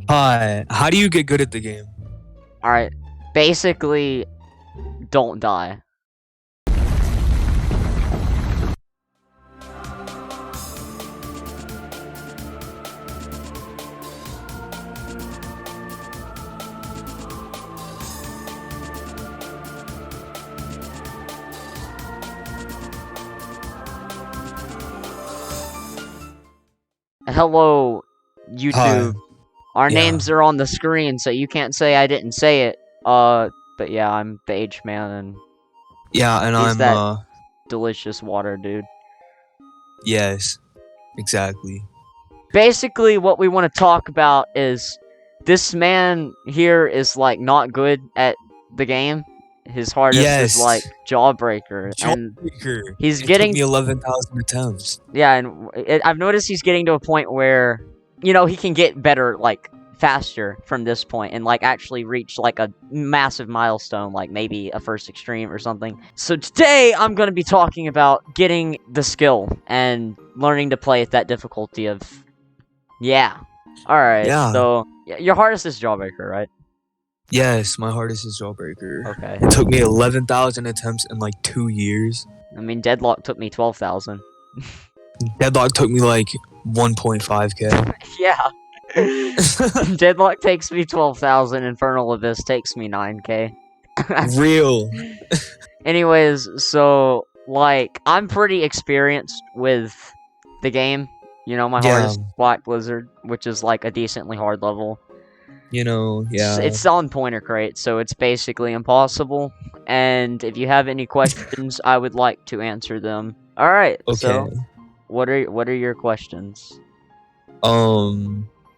Hi. How do you get good at the game? Alright, basically, don't die. Hello, YouTube. Hi. Our Yeah. names are on the screen, so you can't say I didn't say it. But yeah, I'm the H man, and Yeah, and he's I'm that delicious water dude. yes. Exactly. Basically, what we want to talk about is this man here is like not good at the game. His hardest is like Yes. Jawbreaker, and Jawbreaker. he's It took getting me 11,000 attempts. yeah, and I've noticed he's getting to a point where, you know, he can get better, like, faster from this point and, like, actually reach, like, a massive milestone, like maybe a first extreme or something. So today, I'm gonna be talking about getting the skill and learning to play at that difficulty of, yeah. Alright, Yeah. so, your hardest is Jawbreaker, right? Yes, my hardest is Jawbreaker. Okay. It took me 11,000 attempts in like 2 years. I mean, Deadlock took me 12,000. Deadlock took me like 1.5k. Yeah. Deadlock takes me 12,000, Infernal Abyss takes me 9k. Real. Anyways, so, like, I'm pretty experienced with the game. You know, my hardest Black Blizzard, which is, like, a decently hard level. You know, yeah. It's on Pointer Crate, so it's basically impossible. And if you have any questions, I would like to answer them. Alright, Okay. so, what are your questions?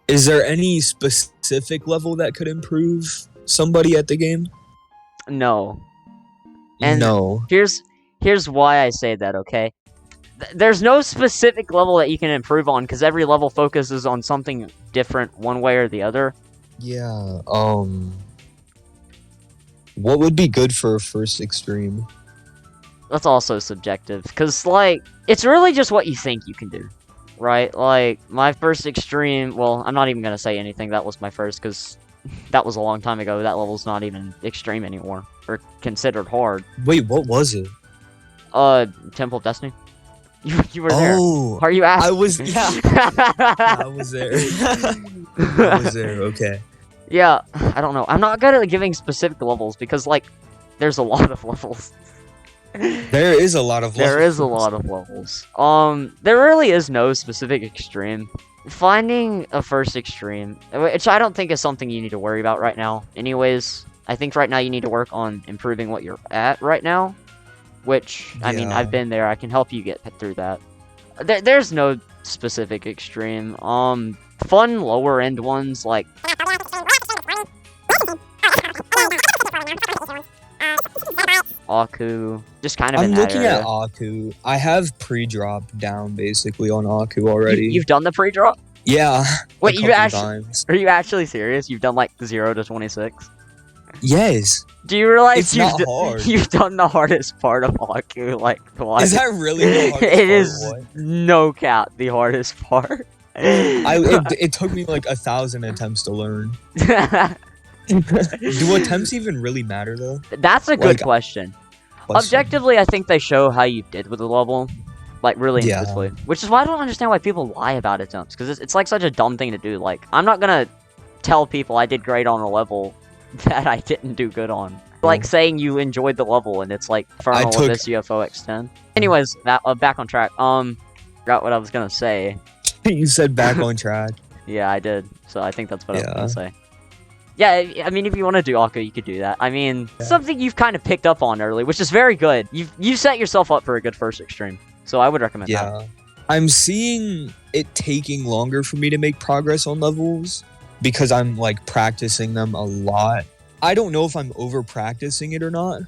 Is there any specific level that could improve somebody at the game? No. And no. Here's why I say that, okay? There's no specific level that you can improve on, because every level focuses on something different one way or the other. Yeah, what would be good for a first extreme? That's also subjective, because, like, it's really just what you think you can do, right? Like, my first extreme, well, I'm not even gonna say anything, that was my first, because that was a long time ago, that level's not even extreme anymore, or considered hard. Wait, what was it? Temple of Destiny. You were there. Oh, Are you asking? I was, yeah. Yeah, I was there. I was there, okay. Yeah, I don't know. I'm not good at giving specific levels, because, like, there's a lot of levels. There is a lot of levels. There is a lot of levels. There really is no specific extreme. Finding a first extreme, which I don't think is something you need to worry about right now. Anyways, I think right now you need to work on improving what you're at right now. Which, I mean, I've been there. I can help you get through that. There's no specific extreme. Fun lower end ones, like... Aku, just kind of in that looking area. at Aku. I have pre-drop down basically on Aku already. You've done the pre-drop? Yeah. Wait, are you actually serious? You've done like 0 to 26? Yes. Do you realize It's not hard. you've done the hardest part of Aku like twice? Is that really the hardest part? It is no cap the hardest part. It took me like 1,000 attempts to learn. Do attempts even really matter though? That's a good question. Objectively, I think they show how you did with the level, like really intuitively. Which is why I don't understand why people lie about attempts, because it's like such a dumb thing to do. Like, I'm not gonna tell people I did great on a level that I didn't do good on. Like saying you enjoyed the level and it's like Infernal Abyss UFO X10. Anyways, back on track. Forgot what I was gonna say. You said back on track. Yeah, I did. So I think that's what I was gonna say. Yeah, I mean, if you want to do Aku, you could do that. I mean, something you've kind of picked up on early, which is very good. You've set yourself up for a good first extreme. So I would recommend that. I'm seeing it taking longer for me to make progress on levels because I'm like practicing them a lot. I don't know if I'm over practicing it or not.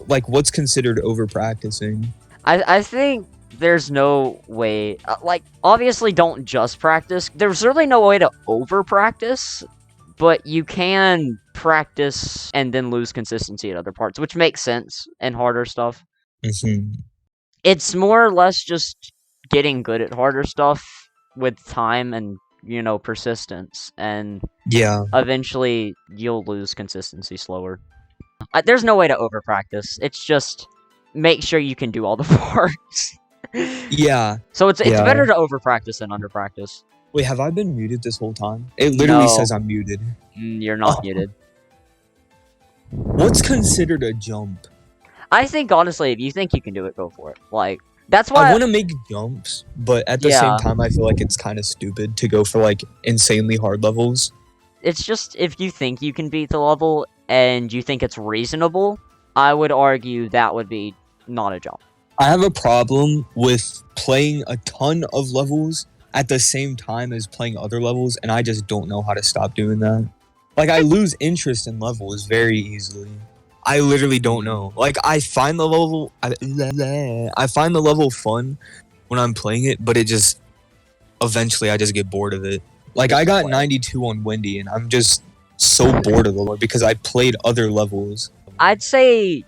Like, what's considered over practicing? I think there's no way, like, obviously don't just practice. There's really no way to over practice, but you can practice and then lose consistency at other parts, which makes sense in harder stuff. Mm-hmm. It's more or less just getting good at harder stuff with time and, you know, persistence, and eventually you'll lose consistency slower. There's no way to over practice. It's just make sure you can do all the parts. Yeah. So it's better to over practice than under practice. Wait, have I been muted this whole time? It literally says I'm muted. You're not muted. What's considered a jump? I think, honestly, if you think you can do it, go for it. Like, that's why I want to make jumps, but at the same time, I feel like it's kind of stupid to go for, like, insanely hard levels. It's just, if you think you can beat the level and you think it's reasonable, I would argue that would be not a jump. I have a problem with playing a ton of levels at the same time as playing other levels, and I just don't know how to stop doing that. Like, I lose interest in levels very easily. I literally don't know. Like, I find the level fun when I'm playing it, but it just eventually I just get bored of it. Like, I got 92 on Wendy, and I'm just so bored of the level because I played other levels. I'd say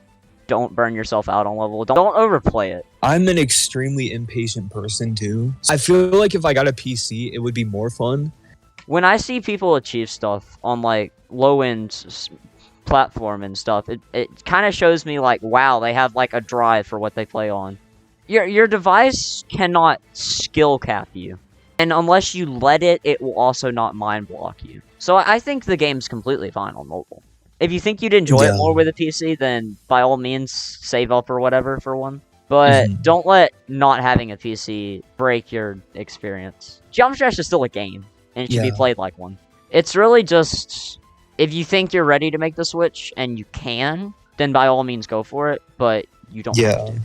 don't burn yourself out on level. Don't overplay it. I'm an extremely impatient person, too. I feel like if I got a PC, it would be more fun. When I see people achieve stuff on, like, low-end platform and stuff, it kind of shows me, like, wow, they have, like, a drive for what they play on. Your device cannot skill cap you. And unless you let it, it will also not mind block you. So I think the game's completely fine on mobile. If you think you'd enjoy it more with a PC, then by all means, save up or whatever for one. But don't let not having a PC break your experience. Geometry Dash is still a game, and it should be played like one. It's really just, if you think you're ready to make the switch, and you can, then by all means go for it, but you don't have to.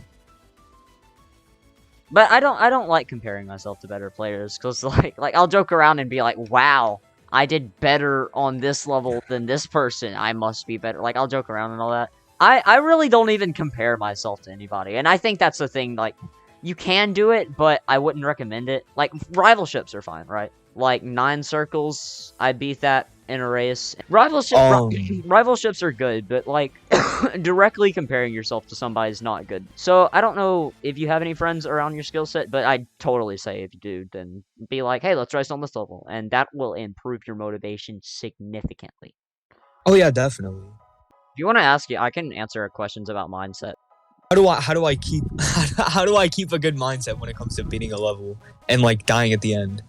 But I don't like comparing myself to better players, because like I'll joke around and be like, wow, I did better on this level than this person, I must be better. Like, I'll joke around and all that. I really don't even compare myself to anybody, and I think that's the thing, like, you can do it, but I wouldn't recommend it. Like, rivalships are fine, right? Like, 9 circles, I beat that in a race. Rivalships are good, but, like, directly comparing yourself to somebody is not good. So, I don't know if you have any friends around your skill set, but I'd totally say if you do, then be like, hey, let's race on this level, and that will improve your motivation significantly. Oh, yeah, definitely. If you want to ask, I can answer questions about mindset. How do I keep a good mindset when it comes to beating a level and, like, dying at the end?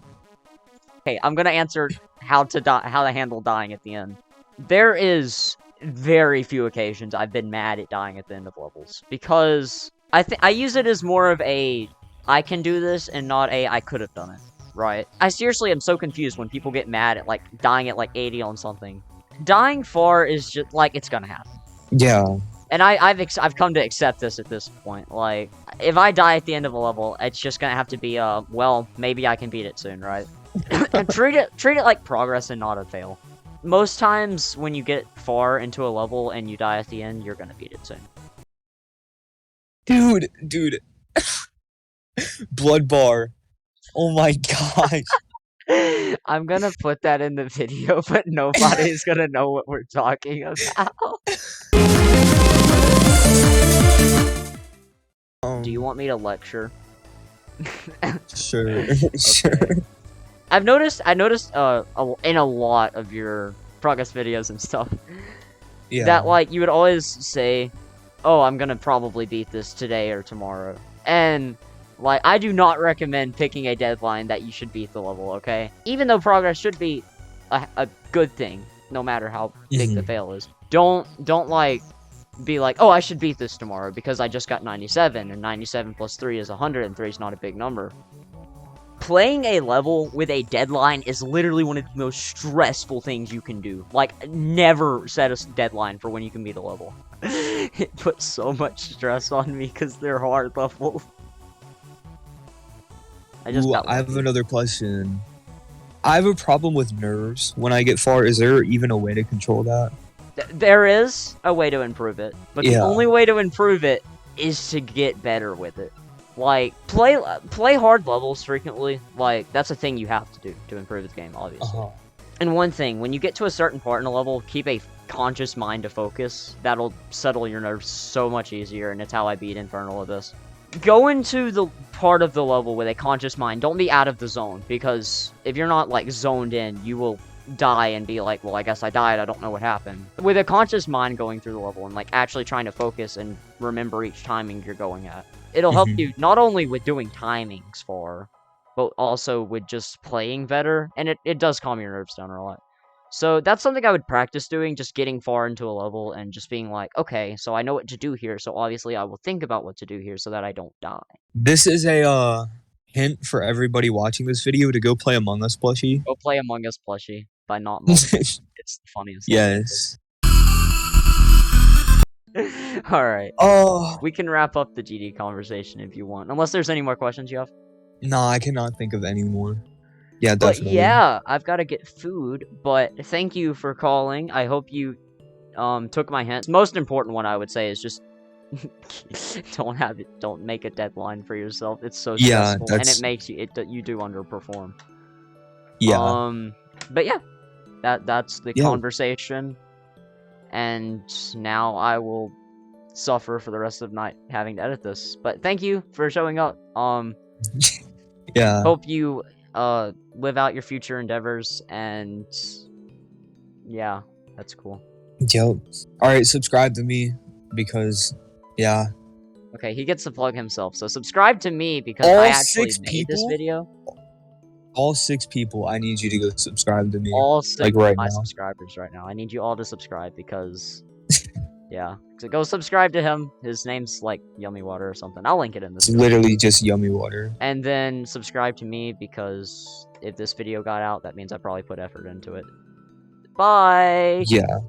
Okay, I'm gonna answer how to handle dying at the end. There is very few occasions I've been mad at dying at the end of levels, because I use it as more of a I can do this and not a I could have done it, right? I seriously am so confused when people get mad at, like, dying at, like, 80 on something. Dying far is just, like, it's gonna happen. Yeah. And I've come to accept this at this point. Like, if I die at the end of a level, it's just gonna have to be, well, maybe I can beat it soon, right? And treat it like progress and not a fail. Most times, when you get far into a level and you die at the end, you're gonna beat it soon. Dude. Blood bar. Oh my gosh. I'm gonna put that in the video, but nobody's gonna know what we're talking about. Do you want me to lecture? Sure. Okay. Sure. I noticed in a lot of your progress videos and stuff, that, like, you would always say, oh, I'm gonna probably beat this today or tomorrow. And, like, I do not recommend picking a deadline that you should beat the level, okay? Even though progress should be a good thing, no matter how big the fail is. Don't, like, be like, oh, I should beat this tomorrow because I just got 97, and 97 plus 3 is 100, and 3 is not a big number. Playing a level with a deadline is literally one of the most stressful things you can do. Like, never set a deadline for when you can beat a level. It puts so much stress on me because they're hard levels. I have another question. I have a problem with nerves when I get far. Is there even a way to control that? There is a way to improve it, but the only way to improve it is to get better with it. Like, play hard levels frequently. Like, that's a thing you have to do to improve the game, obviously. And one thing, when you get to a certain part in a level, keep a conscious mind to focus. That'll settle your nerves so much easier, and it's how I beat Infernal Abyss. go into the part of the level with a conscious mind. Don't be out of the zone, because if you're not, like, zoned in, you will die and be like, well, I guess I died, I don't know what happened. With a conscious mind going through the level and, like, actually trying to focus and remember each timing you're going at, it'll help you not only with doing timings for, but also with just playing better, and it does calm your nerves down a lot. So that's something I would practice doing, just getting far into a level and just being like, okay, so I know what to do here, so obviously I will think about what to do here so that I don't die. This is a hint for everybody watching this video to go play Among Us plushie. Go play Among Us plushie by not multiple. It's the funniest. Yes. Alright. Oh. We can wrap up the GD conversation if you want. Unless there's any more questions you have. No, I cannot think of any more. Yeah, But definitely. yeah, I've got to get food, but thank you for calling. I hope you took my hint. The most important one I would say is just don't make a deadline for yourself. It's so stressful, and it makes you you do underperform. Yeah. But yeah, that's the conversation, and now I will suffer for the rest of the night having to edit this. But thank you for showing up. Yeah. Hope you live out your future endeavors, and yeah, that's cool. Yep. Alright, subscribe to me, because yeah. Okay, he gets to plug himself, so subscribe to me because I actually made this video. All 6 people, I need you to go subscribe to me. All 6 like of my subscribers right now. I need you all to subscribe because yeah. So go subscribe to him. His name's like Yummy Water or something. I'll link it in this video. Literally just Yummy Water. And then subscribe to me because if this video got out, that means I probably put effort into it. Bye! Yeah.